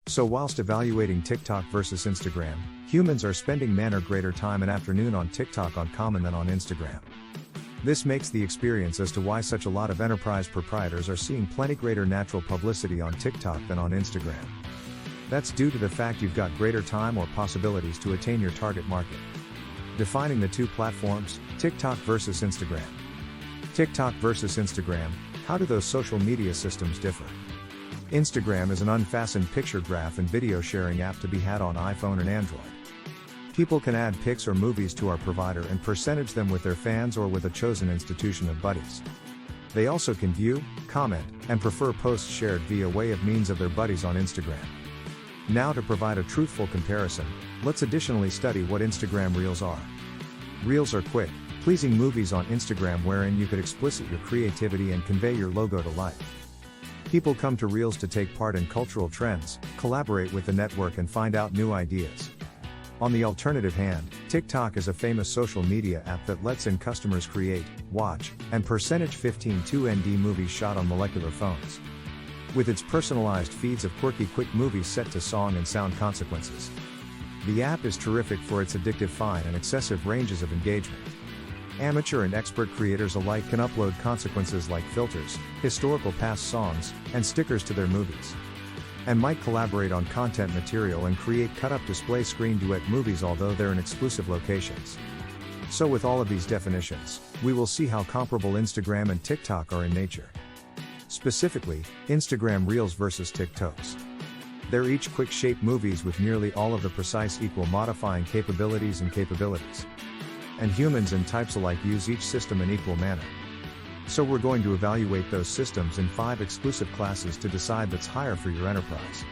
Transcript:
So whilst evaluating TikTok versus Instagram, humans are spending man or greater time and afternoon on TikTok on common than on Instagram. This makes the experience as to why such a lot of enterprise proprietors are seeing plenty greater natural publicity on TikTok than on Instagram. That's due to the fact you've got greater time or possibilities to attain your target market. Defining the two platforms, TikTok versus Instagram. TikTok versus Instagram, how do those social media systems differ? Instagram is an unfastened picture graph and video sharing app to be had on iPhone and Android. People can add pics or movies to our provider and percentage them with their fans or with a chosen institution of buddies. They also can view, comment, and prefer posts shared via way of means of their buddies on Instagram. Now to provide a truthful comparison, let's additionally study what Instagram Reels are. Reels are quick, pleasing movies on Instagram wherein you could explicit your creativity and convey your logo to life. People come to Reels to take part in cultural trends, collaborate with the network and find out new ideas. On the alternative hand, TikTok is a famous social media app that lets in customers create, watch, and percentage 15 2ND movies shot on molecular phones. With its personalized feeds of quirky quick movies set to song and sound consequences. The app is terrific for its addictive fine and excessive ranges of engagement. Amateur and expert creators alike can upload consequences like filters, historical past songs, and stickers to their movies. And might collaborate on content material and create cut-up display screen duet movies although they're in exclusive locations. So with all of these definitions, we will see how comparable Instagram and TikTok are in nature. Specifically, Instagram Reels versus TikToks. They're each quick-shaped movies with nearly all of the precise equal modifying capabilities. And humans and types alike use each system in equal manner. So we're going to evaluate those systems in 5 exclusive classes to decide that's higher for your enterprise.